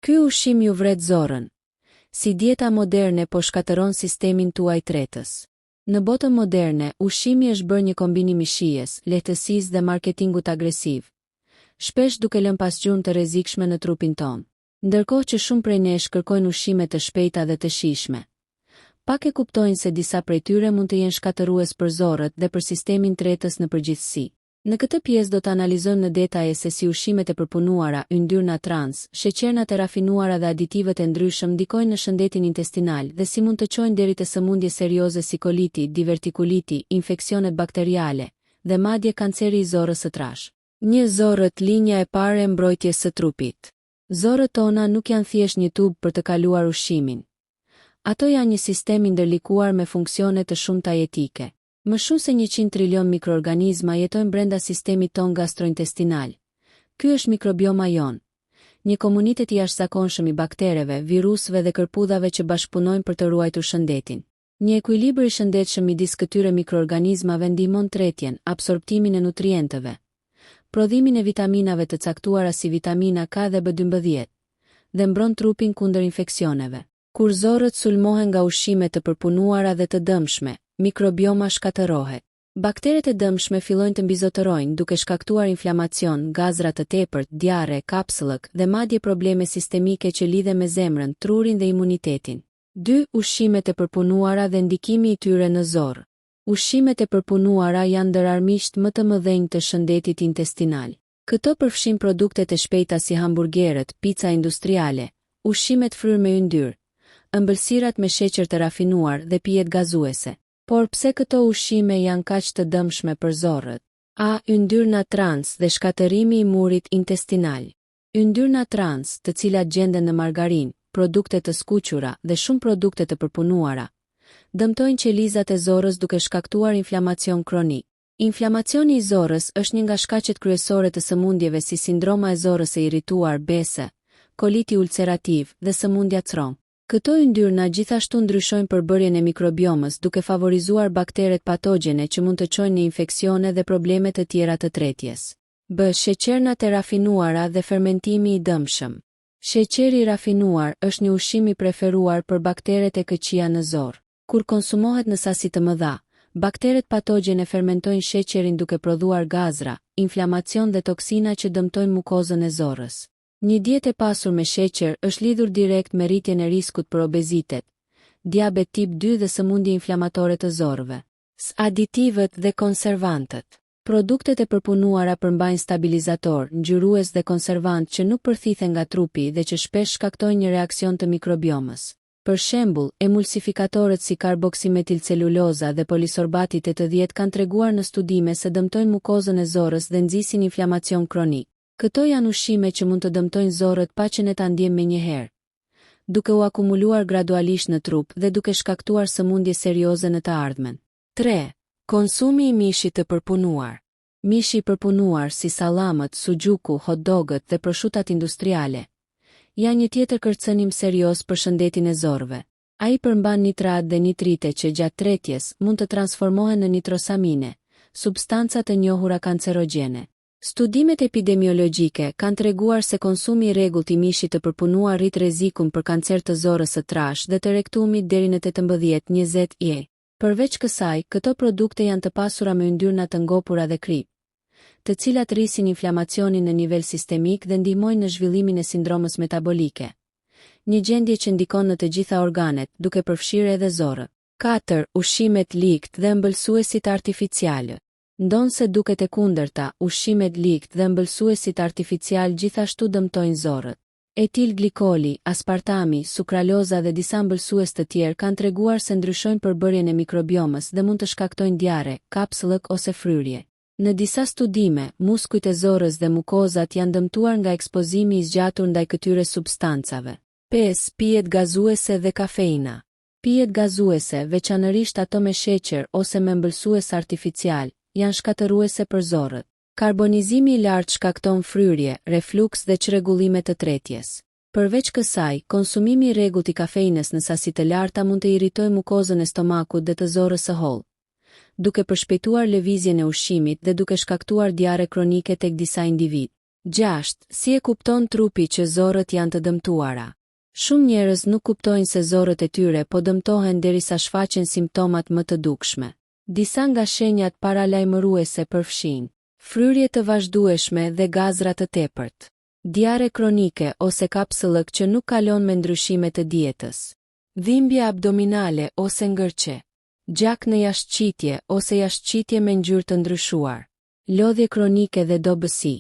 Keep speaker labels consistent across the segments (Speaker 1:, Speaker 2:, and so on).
Speaker 1: Ky ushqim ju vret zorën. Si dieta moderne po shkatëron sistemin tuaj tretës. Në botën moderne, ushqimi është bërë një kombinim i shijes, lehtësisë dhe marketingut agresiv, shpesh duke lënë pasgjurmë të rrezikshme në trupin tonë. Ndërkohë që shumë prej nesh kërkojnë ushqime të shpejta dhe të shijshme, pak e kuptojnë se disa prej tyre mund të jenë shkatërues për zorët dhe për sistemin tretës në përgjithësi. Në këtë pjesë do të analizojmë në detaje se si ushqimet e përpunuara, yndyrna trans, sheqernat e rafinuara dhe aditivet e ndryshëm ndikojnë në shëndetin intestinal dhe si mund të çojnë deri te sëmundje serioze si koliti, divertikuliti, infeksionet bakteriale dhe madje kanceri i zorrës së trash. Një zorët, linja e parë e mbrojtjes së trupit. Zorët tona nuk janë thjesht një tub për të kaluar ushqimin. Ato janë një sistem i ndërlikuar me funksione të shumta jetike. Më shumë se 100 trilion mikroorganizma jetojnë brenda sistemit ton gastrointestinal. Ky është mikrobioma jon, një komunitet i jashtëzakonshëm i baktereve, virusëve dhe kërpudhave që bashkëpunojnë për të ruajtur shëndetin. Një ekuilibër i shëndetshëm midis këtyre mikroorganizmave ndihmon tretjen, absorptimin e nutrienteve, prodhimin e vitaminave të caktuara si vitamina K dhe B12, dhe mbron trupin kundër infeksioneve. Kur zorët sulmohen nga ushqime të përpunuara dhe të dëmshme, mikrobioma shkatërohet. Bakteret e dëmshme fillojnë të mbizotërojnë duke shkaktuar inflamacion, gazra të tepërt, diare, kapsëllëk dhe madje probleme sistemike që lidhen me zemrën, trurin dhe imunitetin. 2. Ushqimet e përpunuara dhe ndikimi i tyre në zorë. Ushqimet e përpunuara janë ndër armiqt më të mëdhenj të shëndetit intestinal. Këto përfshin produktet e shpejta si hamburgerët, pica industriale, ushqimet fryrë me yndyrë, ëmbëlsirat me sheqer të rafinuar dhe pijet gazuese. Por pse këto ushqime janë kaq të dëmshme për zorët? A. Yndyrna trans dhe shkatërimi i murit intestinal. Yndyrna trans, të cilat gjenden në margarinë, produkte të skuqura dhe shumë produkte të përpunuara, dëmtojnë qelizat e zorrës duke shkaktuar inflamacion kronik. Inflamacioni i zorrës është një nga shkaqet kryesore të sëmundjeve si sindroma e zorrës së irrituar BSE, koliti ulcerativ dhe sëmundja Crohn. Këto yndyrna gjithashtu ndryshojnë përbërjen e mikrobiomës duke favorizuar bakteret patogjene që mund të çojnë në infeksione dhe probleme të tjera të tretjes. B. Sheqernat e rafinuara dhe fermentimi i dëmshëm. Sheqeri i rafinuar është një ushqim i preferuar për bakteret e këqija në zorë. Kur konsumohet në sasi të mëdha, bakteret patogjene fermentojnë sheqerin duke prodhuar gazra, inflamacion dhe toksina që dëmtojnë mukozën e zorrës. Një dietë e pasur me sheqer është lidhur direkt me rritjen e riskut për obezitet, diabet tip 2 dhe sëmundje inflamatore të zorrëve. Aditivet dhe konservantët. Produktet e përpunuara përmbajnë stabilizator, ngjyrues dhe konservant që nuk përthithen nga trupi dhe që shpesh shkaktojnë një reakcion të mikrobiomës. Për shembull, emulsifikatorët si karboksimetilceluloza dhe polisorbati 80 kanë treguar në studime se dëmtojnë mukozën e zorrës dhe nxisin inflamacion kronik. Këto janë ushqime që mund të dëmtojnë zorët pa që ne ta ndjejmë menjëherë, duke u akumuluar gradualisht në trup dhe duke shkaktuar sëmundje serioze në të ardhmen. 3. Konsumi i mishit të përpunuar. Mishi i përpunuar si sallamët, suxhuku, hot-dogët dhe proshutat industriale janë një tjetër kërcënim serioz për shëndetin e zorëve. Ai përmban nitrat dhe nitrite që gjatë tretjes mund të transformohen në nitrosamine, substanca të njohura kancerogjene. Studimet epidemiologjike kanë treguar se konsumi i rregullt i mishit të përpunuar rrit rrezikun për kancer të zorrës së trash dhe të rektumit deri në 18-20 IE. Përveç kësaj, këto produkte janë të pasura me yndyrna të ngopura dhe krip, të cilat rrisin inflamacionin në nivel sistemik dhe ndihmojnë në zhvillimin e sindromës metabolike. Një gjendje që ndikon në të gjitha organet, duke përfshirë edhe zorrën. 4. Ushqimet likt dhe ëmbëlsuesit artificial. Ndonë se duket e kundërta, ushqimet likt dhe ëmbëlsuesit artificial gjithashtu dëmtojnë zorët. Etil glikoli, aspartami, sukraloza dhe disa ëmbëlsues të tjerë kanë treguar se ndryshojnë përbërjen e mikrobiomës dhe mund të shkaktojnë diare, kapsëllëk ose fryrje. Në disa studime, muskujt e zorrës dhe mukozat janë dëmtuar nga ekspozimi i zgjatur ndaj këtyre substancave. 5. Pijet gazuese dhe kafeina. Pijet gazuese, veçanërisht ato me sheqer ose me ëmbëlsues artificial, janë shkatëruese për zorët. Karbonizimi i lartë shkakton fryrje, refluks dhe çrregullime të tretjes. Përveç kësaj, konsumimi i rregullt i kafeinës në sasi të larta mund të irritojë mukozën e stomakut dhe të zorrës së hollë, duke përshpejtuar lëvizjen e ushqimit dhe duke shkaktuar diare kronike tek disa individ. 6. Si e kupton trupi që zorët janë të dëmtuara? Shumë njerëz nuk kuptojnë se zorët e tyre po dëmtohen derisa shfaqen simptomat më të dukshme. Disa nga shenjat paralajmëruese përfshin fryrje të vazhdueshme dhe gazra të tepërt, diare kronike ose kapsëllëk që nuk kalon me ndryshime të dietës, dhimbje abdominale ose ngërçe, gjak në jashtëqitje ose jashtëqitje me ngjyrë të ndryshuar, lodhje kronike dhe dobësi,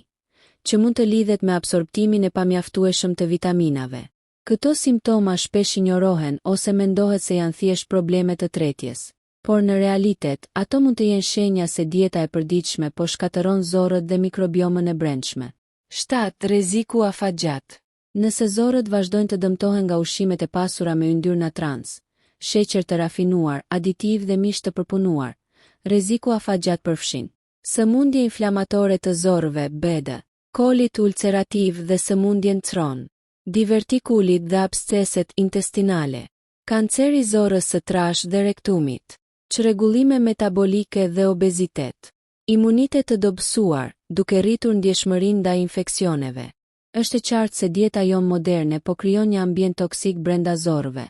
Speaker 1: që mund të lidhet me absorptimin e pamjaftueshëm të vitaminave. Këto simptoma shpesh injorohen ose mendohet se janë thjesht probleme të tretjes, por në realitet, ato mund të jenë shenja se dieta e përditshme po shkatëron zorët dhe mikrobiomën e brendshme. 7. Rreziku afatgjat. Nëse zorët vazhdojnë të dëmtohen nga ushqimet e pasura me yndyrna trans, sheqer të rafinuar, aditiv dhe mish të përpunuar, rreziku afatgjat përfshin sëmundje inflamatore të zorëve, BD, kolit ulcerativ dhe sëmundjen Crohn, divertikulit dhe absceset intestinale, kanceri zorës së trash dhe rektumit, çrregullime metabolike dhe obezitet, imunitet të dobësuar, duke rritur ndjeshmërinë ndaj infeksioneve. Është e qartë se dieta jonë moderne po krijon një ambient toksik brenda zorëve,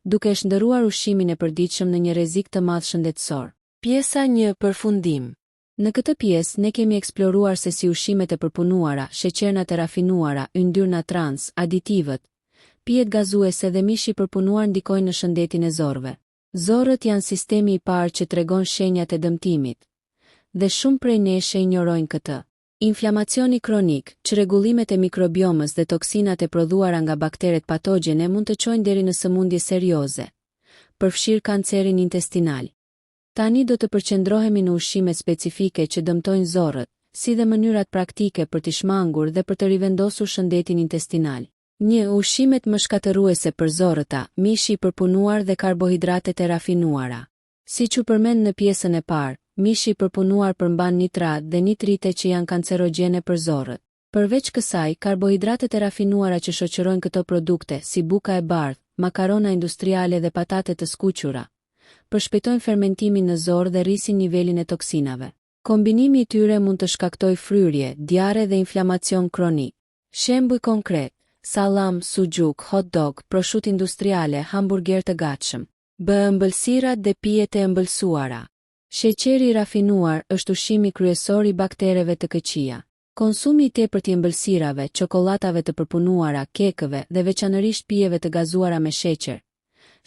Speaker 1: duke shndërruar ushqimin e përditshëm në një rrezik të madh shëndetësor. Pjesa 1. Përfundim. Në këtë pjesë ne kemi eksploruar se si ushqimet e përpunuara, sheqernat e rafinuara, yndyrna trans, aditivet, pijet gazuese dhe mishi i përpunuar ndikojnë në shëndetin e zorëve. Zorët janë sistemi i parë që tregon shenjat e dëmtimit, dhe shumë prej nesh e injorojnë këtë. Inflamacioni kronik, çrregullimet e mikrobiomës dhe toksinat e prodhuara nga bakteret patogjene mund të çojnë deri në sëmundje serioze, përfshirë kancerin intestinal. Tani do të përqendrohemi në ushqime specifike që dëmtojnë zorët, si dhe mënyrat praktike për t'i shmangur dhe për të rivendosur shëndetin intestinal. 1. Ushqimet më shkatëruese për zorëta, mishi i përpunuar dhe karbohidratet e rafinuara. Siç u përmend në pjesën e parë, mishi i përpunuar përmban nitrat dhe nitrite që janë kancerogjene për zorët. Përveç kësaj, karbohidratet e rafinuara që shoqërojnë këto produkte, si buka e bardhë, makarona industriale dhe patatet të skuqura, përshpejtojnë fermentimin në zorë dhe rrisin nivelin e toksinave. Kombinimi i tyre mund të shkaktojë fryrje, diare dhe inflamacion kronik. Shembuj konkret: sallam, suxhuk, hot dog, proshut industriale, hamburger të gatshëm. B. Ëmbëlsirat dhe pijet e ëmbëlsuara. Sheqeri i rafinuar është ushqimi kryesor i baktereve të këqija. Konsumi i tepërt i ëmbëlsirave, çokoladave të përpunuara, kekëve dhe veçanërisht pijeve të gazuara me sheqer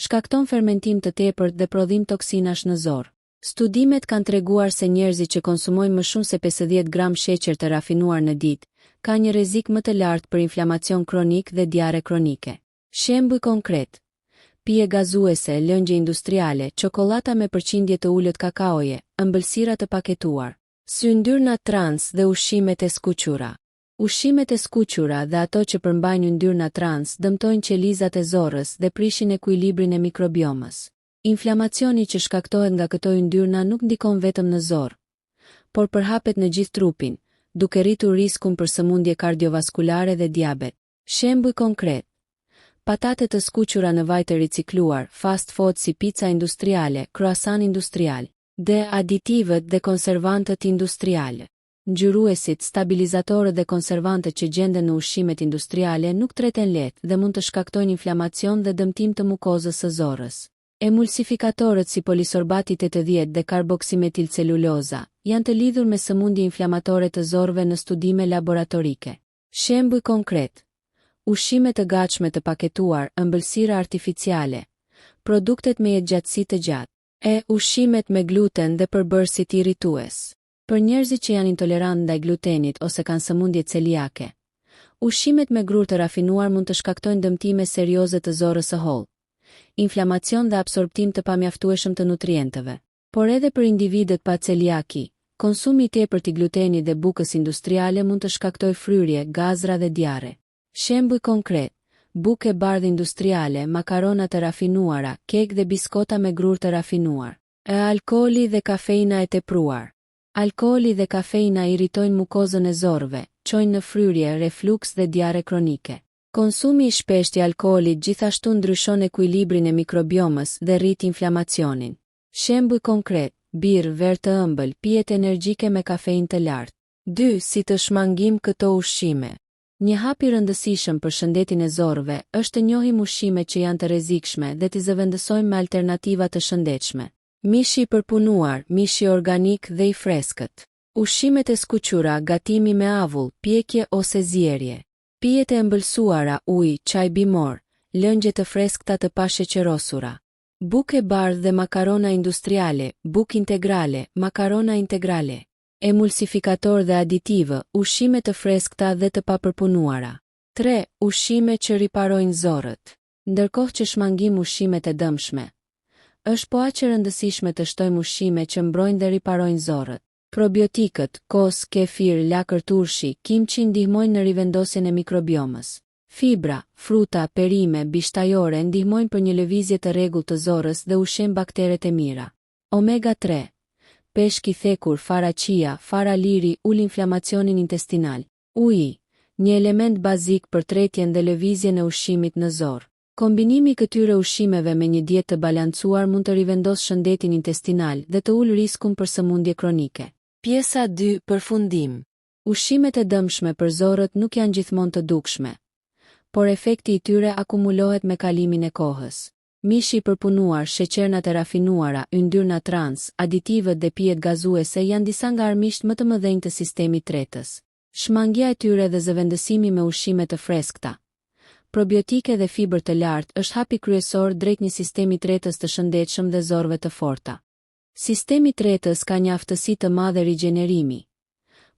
Speaker 1: shkakton fermentim të tepërt dhe prodhim toksinash në zorë. Studimet kanë treguar se njerëzit që konsumojnë më shumë se 50 gram sheqer të rafinuar në ditë ka një rrezik më të lartë për inflamacion kronik dhe diare kronike. Shembuj konkret: pije gazuese, lëngje industriale, çokolata me përqindje të ulët kakaoje, ëmbëlsira të paketuar, yndyrna trans dhe ushqimet e skuqura. Ushqimet e skuqura dhe ato që përmbajnë yndyrna trans dëmtojnë qelizat e zorrës dhe prishin ekuilibrin e mikrobiomës. Inflamacioni që shkaktohet nga këto yndyrna nuk ndikon vetëm në zorë, por përhapet në gjithë trupin, duke rritur riskun për sëmundje kardiovaskulare dhe diabet. Shembuj konkret: patate të skuqura në vaj të ricikluar, fast food si pica industriale, croissant industrial, dhe aditivet dhe konservantët industriale. Ngjyruesit, stabilizatorët dhe konservantët që gjenden në ushqimet industriale nuk treten lehtë dhe mund të shkaktojnë inflamacion dhe dëmtim të mukozës së zorrës. Emulsifikatorët si polisorbati 80 dhe karboksimetilceluloza janë të lidhur me sëmundje inflamatore të zorëve në studime laboratorike. Shembuj konkret: ushqime të gatshme të paketuar, ëmbëlsira artificiale, produktet me jetëgjatësi të gjatë, ushqimet me gluten dhe përbërësit irritues. Për njerëzit që janë intolerant ndaj glutenit ose kanë sëmundje celiake, ushqimet me grur të rafinuar mund të shkaktojnë dëmtime serioze të zorrës së hollë, inflamacion dhe absorptim të pamjaftueshëm të nutrienteve. Por edhe për individët pa celiaki, konsumi i tepërt i glutenit dhe bukës industriale mund të shkaktojë fryrje, gazra dhe diare. Shembuj konkret: bukë e bardhë industriale, makarona të rafinuara, kek dhe biskota me grur të rafinuar. Alkooli dhe kafeina e tepruar. Alkooli dhe kafeina irritojnë mukozën e zorëve, çojnë në fryrje, refluks dhe diare kronike. Konsumi i shpeshtë i alkoolit gjithashtu ndryshon ekuilibrin e mikrobiomës dhe rrit inflamacionin. Shembuj konkret: birë, verë të ëmbël, pijet energjike me kafeinë të lartë. 2. Si të shmangim këto ushqime. Një hap i rëndësishëm për shëndetin e zorëve është të njohim ushqime që janë të rrezikshme dhe t'i zëvendësojmë me alternativa të shëndetshme. Mishi i përpunuar, mishi organik dhe i freskët. Ushqimet e skuqura, gatimi me avull, pjekje ose zjerje. Pijet e ëmbëlsuara, ujë, çaj bimor, lëngje të freskëta të pasheqerosura. Bukë e bardhë dhe makarona industriale, bukë integrale, makarona integrale. Emulsifikator dhe aditivë, ushqime të freskëta dhe të papërpunuara. 3. Ushqime që riparojnë zorët. Ndërkohë që shmangim ushqimet e dëmshme, është po aq e rëndësishme të shtojmë ushqime që mbrojnë dhe riparojnë zorët. Probiotikët, kos, kefir, lakër turshi, kimçi ndihmojnë në rivendosjen e mikrobiomës. Fibra, fruta, perime, bishtajore ndihmojnë për një lëvizje të rregullt të zorrës dhe ushqejnë bakteret e mira. Omega 3. Peshk i thekur, fara chia, fara liri ul inflamacionin intestinal. Uji, një element bazik për tretjen dhe lëvizjen e ushqimit në zorë. Kombinimi i këtyre ushqimeve me një dietë të balancuar mund të rivendosë shëndetin intestinal dhe të ulë riskun për sëmundje kronike. Pjesa 2. Përfundim. Ushqimet e dëmshme për zorët nuk janë gjithmonë të dukshme, por efekti i tyre akumulohet me kalimin e kohës. Mishi i përpunuar, sheqernat e rafinuara, yndyrna trans, aditivët dhe pijet gazuese janë disa nga armiqt më të mëdhenj të sistemit tretës. Shmangja e tyre dhe zëvendësimi me ushqime të freskëta, probiotike dhe fibër të lartë është hapi kryesor drejt një sistemi tretës të shëndetshëm dhe zorëve të forta. Sistemi tretës ka një aftësi të madhe rigjenerimi,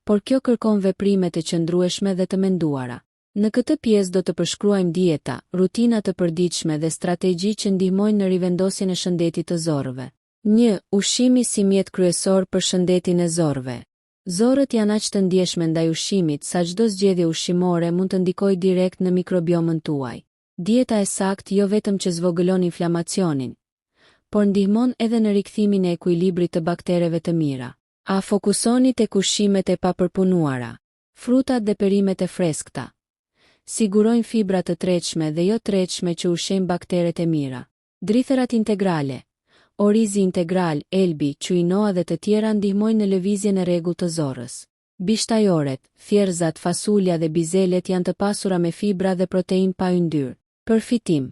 Speaker 1: por kjo kërkon veprime të qëndrueshme dhe të menduara. Në këtë pjesë do të përshkruajmë dieta, rutina të përditshme dhe strategji që ndihmojnë në rivendosjen e shëndetit të zorëve. 1. Ushqimi si mjet kryesor për shëndetin e zorëve. Zorët janë aq të ndjeshme ndaj ushqimit sa çdo zgjedhje ushqimore mund të ndikojë direkt në mikrobiomën tuaj. Dieta e saktë jo vetëm që zvogëlon inflamacionin, por ndihmon edhe në rikthimin e ekuilibrit të baktereve të mira. A fokusoni tek ushqimet e papërpunuara, frutat dhe perimet e freskëta. Sigurojnë fibra të tretshme dhe jo tretshme që ushqejnë bakteret e mira. Dritherat integrale, orizi integral, elbi, quinoa dhe të tjera ndihmojnë në lëvizjen e rregullt të zorrës. Bishtajoret, thjerrzat, fasulja dhe bizelet janë të pasura me fibra dhe protein pa yndyr. Përfitim.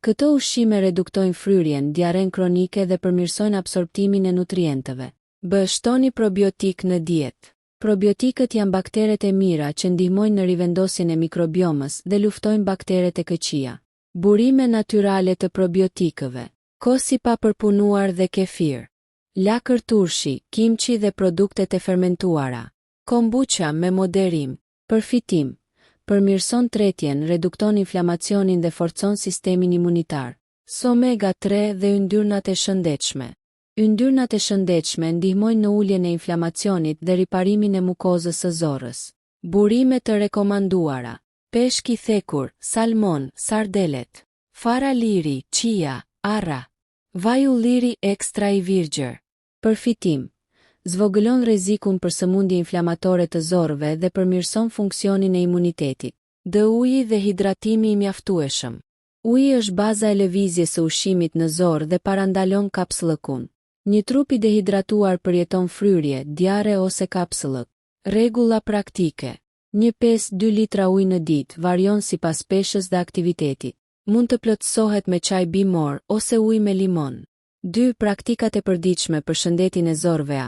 Speaker 1: Këto ushqime reduktojnë fryrjen, diaren kronike dhe përmirësojnë absorptimin e nutrientëve. B. Shtoni probiotik në dietë. Probiotikët janë bakteret e mira që ndihmojnë në rivendosjen e mikrobiomës dhe luftojnë bakteret e këqija. Burime natyrale të probiotikëve. Kos i papërpunuar dhe kefir. Lakër turshi, kimçi dhe produktet e fermentuara. Kombucha me moderim. Përfitim. Përmirëson tretjen, redukton inflamacionin dhe forcon sistemin imunitar. Omega 3 dhe yndyrnat e shëndetshme. Yndyrnat e shëndetshme ndihmojnë në uljen e inflamacionit dhe riparimin e mukozës së zorrës. Burime të rekomanduara. Peshk i thekur, salmon, sardelet. Fara liri, chia, arra. Vaj ulliri ekstra i virgjër. Përfitim. Zvogëlon rrezikun për sëmundje inflamatore të zorrëve dhe përmirëson funksionin e imunitetit. D. Uji dhe hidratimi i mjaftueshëm. Uji është baza e lëvizjes së ushqimit në zorë dhe parandalon kapsëllëkun. Një trup i dehidratuar përjeton fryrje, diare ose kapsëllëk. Rregulla praktike. 1-5-2 litra ujë në ditë varion sipas peshës dhe aktivitetit. Mund të plotësohet me çaj bimor ose ujë me limon. 2. Praktikat e përditshme për shëndetin e zorëve.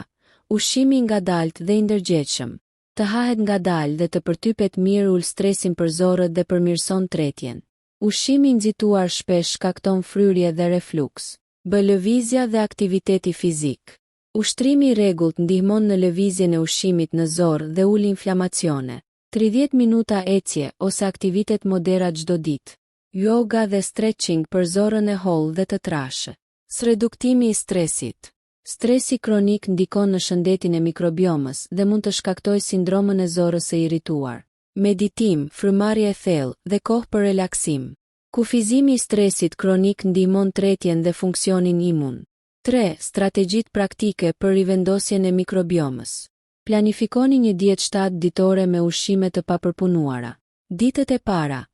Speaker 1: Ushqimi i ngadaltë dhe i ndërgjegjshëm. Të hahet ngadalë dhe të përtypet mirë ul stresin për zorët dhe përmirëson tretjen. Ushqimi i nxituar shpesh shkakton fryrje dhe refluks. B. Lëvizja dhe aktiviteti fizik. Ushtrimi i rregullt ndihmon në lëvizjen e ushqimit në zorë dhe ul inflamacione. 30 minuta ecje ose aktivitet moderat çdo ditë. Yoga dhe stretching për zorën e hollë dhe të trashë. Reduktimi i stresit. Stresi kronik ndikon në shëndetin e mikrobiomës dhe mund të shkaktojë sindromën e zorrës së irrituar. Meditim, frymëmarrje e thellë dhe kohë për relaksim. Kufizimi i stresit kronik ndihmon tretjen dhe funksionin imun. 3. Strategjitë praktike për rivendosjen e mikrobiomës. Planifikoni një dietë 7 ditore me ushqime të papërpunuara. Ditët e para.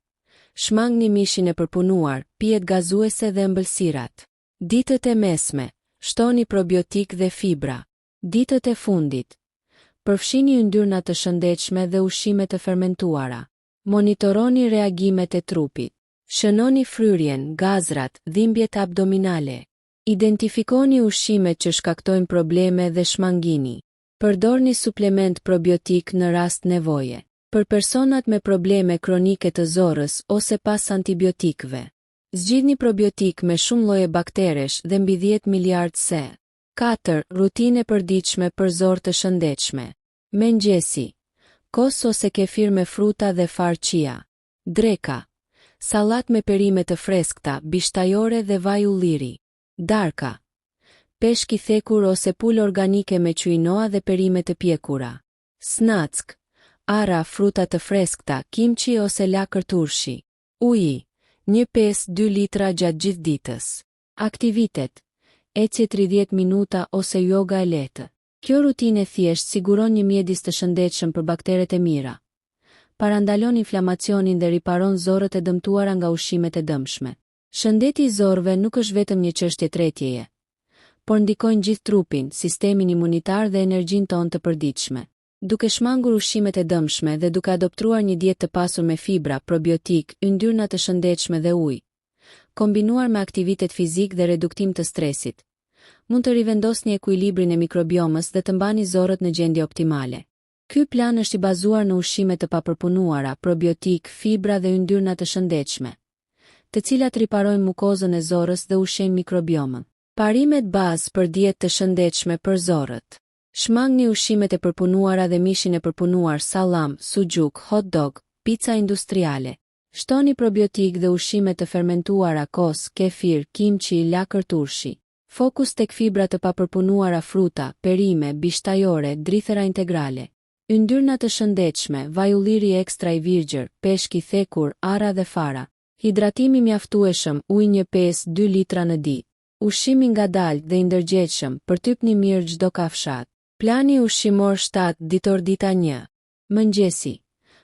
Speaker 1: Shmangni mishin e përpunuar, pijet gazuese dhe ëmbëlsirat. Ditët e mesme. Shtoni probiotik dhe fibra. Ditët e fundit. Përfshini yndyrna të shëndetshme dhe ushqime të fermentuara. Monitoroni reagimet e trupit. Shënoni fryrjen, gazrat, dhimbjet abdominale. Identifikoni ushqimet që shkaktojnë probleme dhe shmangini. Përdorni suplement probiotik në rast nevoje. Për personat me probleme kronike të zorrës ose pas antibiotikëve. Zgjidhni probiotik me shumë lloje bakteresh dhe mbi 10 miliard se. 4. Rutinë e përditshme për zorë të shëndetshme. Mëngjesi. Kos ose kefir me fruta dhe far chia. Dreka. Sallat me perime të freskëta, bishtajore dhe vaj ulliri. Darka. Peshk i thekur ose pulë organike me quinoa dhe perime të pjekura. Snack. Ara, fruta të freskëta, kimchi ose lakër turshi. Uji. 1-5-2 litra gjatë gjithë ditës. Aktivitet. Ecje 30 minuta ose yoga e lehtë. Kjo rutinë thjesht siguron një mjedis të shëndetshëm për bakteret e mira. Parandalon inflamacionin dhe riparon zorët e dëmtuara nga ushqimet e dëmshme. Shëndeti i zorëve nuk është vetëm një çështje tretjeje, por ndikojnë gjithë trupin, sistemin imunitar dhe energjinë tonë të përditshme. Duke shmangur ushqimet e dëmshme dhe duke adoptuar një dietë të pasur me fibra, probiotik, yndyrna të shëndetshme dhe ujë, kombinuar me aktivitet fizik dhe reduktim të stresit, mund të rivendosni ekuilibrin e mikrobiomës dhe të mbani zorët në gjendje optimale. Ky plan është i bazuar në ushqime të papërpunuara, probiotik, fibra dhe yndyrna të shëndetshme, të cilat riparojnë mukozën e zorrës dhe ushqejnë mikrobiomën. Parimet bazë për dietë të shëndetshme për zorët. Shmangni ushqimet e përpunuara dhe mishin e përpunuar, sallam, suxhuk, hot dog, pica industriale. Shtoni probiotik dhe ushqime të fermentuara, kos, kefir, kimchi, lakër turshi. Fokus tek fibra të papërpunuara, fruta, perime, bishtajore, drithëra integrale. Yndyrna të shëndetshme, vaj ulliri ekstra i virgjër, peshk i thekur, ara dhe fara. Hidratimi mjaftueshëm, ujë 1-5-2 litra në ditë. Ushqimi ngadalë dhe i ndërgjegjshëm, përtypni mirë çdo kafshat. Plani ushqimor 7 ditor dita 1. Mëngjesi.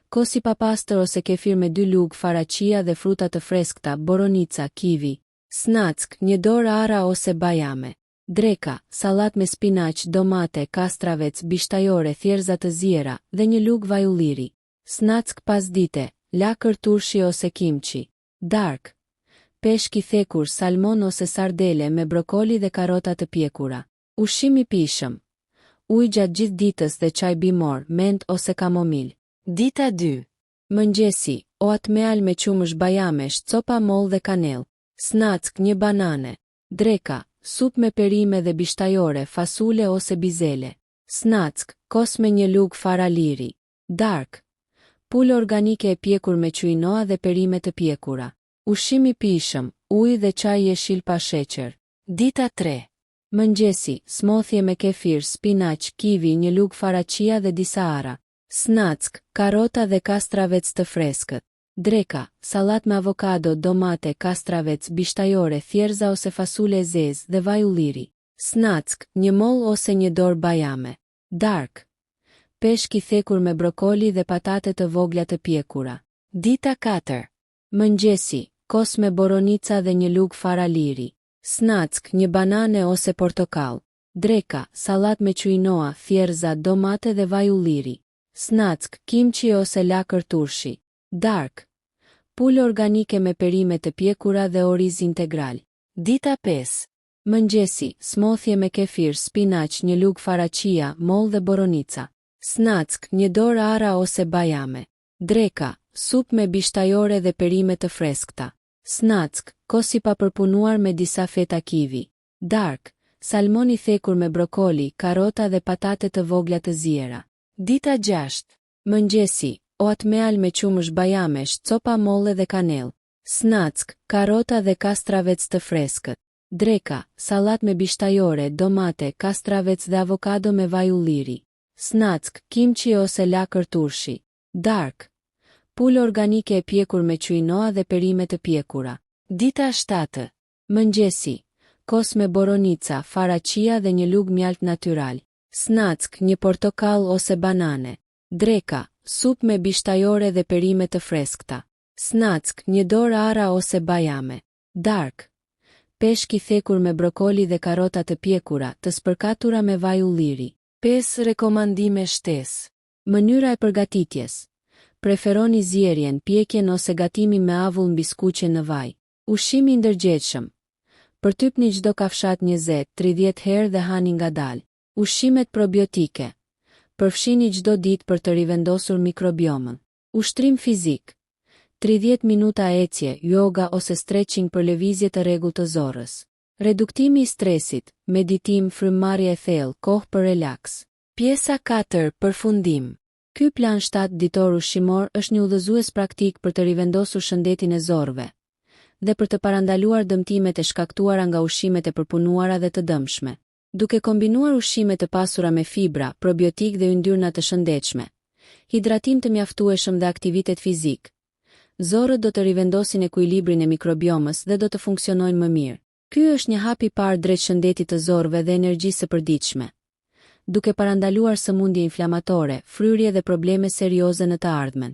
Speaker 1: Kos i papastër ose kefir me 2 lugë fara chia dhe fruta të freskëta, boronica, kivi. Snack, 1 dorë ara ose bajame. Dreka, sallat me spinaq, domate, kastravec, bishtajore, thjerza të ziera dhe 1 lugë vaj ulliri. Snack pasdite, lakër turshi ose kimchi. Dark. Peshk i thekur, salmon ose sardele me brokoli dhe karota të pjekura. Ushqim i pishëm. Ujë gjatë gjithë ditës dhe çaj bimor, ment ose kamomil. Dita 2. Mëngjesi, oatmeal me qumësh bajamesh, copa moll dhe kanell. Snack, 1 banane. Dreka, sup me perime dhe bishtajore, fasule ose bizele. Snack, kos me 1 lugë fara liri. Dark. Pulë organike e pjekur me quinoa dhe perime të pjekura. Ushqim i pishëm, ujë dhe çaj jeshil pa sheqer. Dita 3. Mëngjesi, smoothie me kefir, spinaq, kivi, 1 lugë fara chia dhe disa ara. Snack, karota dhe kastravec të freskët. Dreka, sallat me avokado, domate, kastravec, bishtajore, thjerza ose fasule zezë dhe vaj ulliri. Snack, 1 moll ose 1 dorë bajame. Dark. Peshk i thekur me brokoli dhe patate të vogla të pjekura. Dita 4. Mëngjesi, kos me boronica dhe 1 lugë fara liri. Snack, 1 banane ose portokall. Dreka, sallat me quinoa, thjerza, domate dhe vaj ulliri. Snack, kimchi ose lakër turshi. Dark. Pulë organike me perime të pjekura dhe oriz integral. Dita 5. Mëngjesi, smoothie me kefir, spinaq, 1 lugë fara chia, moll dhe boronica. Snack, 1 dorë ara ose bajame. Dreka, sup me bishtajore dhe perime të freskëta. Snack, kos i papërpunuar me disa feta kivi. Dark, salmon i thekur me brokoli, karota dhe patate të vogla të ziera. Dita 6. Mëngjesi, oatmeal me qumësh bajamesh, copa molle dhe kanell. Snack, karota dhe kastravec të freskët. Dreka, sallat me bishtajore, domate, kastravec dhe avokado me vaj ulliri. Snack, kimchi ose lakër turshi. Dark. Pulë organike e pjekur me quinoa dhe perime të pjekura. Dita 7. Mëngjesi, kos me boronica, fara chia dhe 1 lugë mjalt natyral. Snack, 1 portokall ose banane. Dreka, sup me bishtajore dhe perime të freskëta. Snack, 1 dorë ara ose bajame. Dark. Peshk i thekur me brokoli dhe karota të pjekura, të spërkatura me vaj ulliri. 5 rekomandime shtesë. Mënyra e përgatitjes. Preferoni zjerjen, pjekjen ose gatimin me avull mbi skuqje në vaj. Ushqimi i ndërgjegjshëm. Përtypni çdo kafshat 20-30 herë dhe hani ngadalë. Ushqimet probiotike. Përfshini çdo ditë për të rivendosur mikrobiomën. Ushtrim fizik. 30 minuta ecje, yoga ose stretching për lëvizje të rregullt të zorrës. Reduktimi i stresit, meditim, frymëmarrje e thellë, kohë për relaks. Pjesa 4, përfundim. Ky plan 7 ditor ushqimor është një udhëzues praktik për të rivendosur shëndetin e zorrëve dhe për të parandaluar dëmtimet e shkaktuara nga ushqimet e përpunuara dhe të dëmshme. Duke kombinuar ushqime të pasura me fibra, probiotik dhe yndyrna të shëndetshme, hidratim të mjaftueshëm dhe aktivitet fizik, zorët do të rivendosin ekuilibrin e mikrobiomës dhe do të funksionojnë më mirë. Ky është një hap i parë drejt shëndetit të zorëve dhe energjisë së përditshme, duke parandaluar sëmundje inflamatore, fryrje dhe probleme serioze në të ardhmen.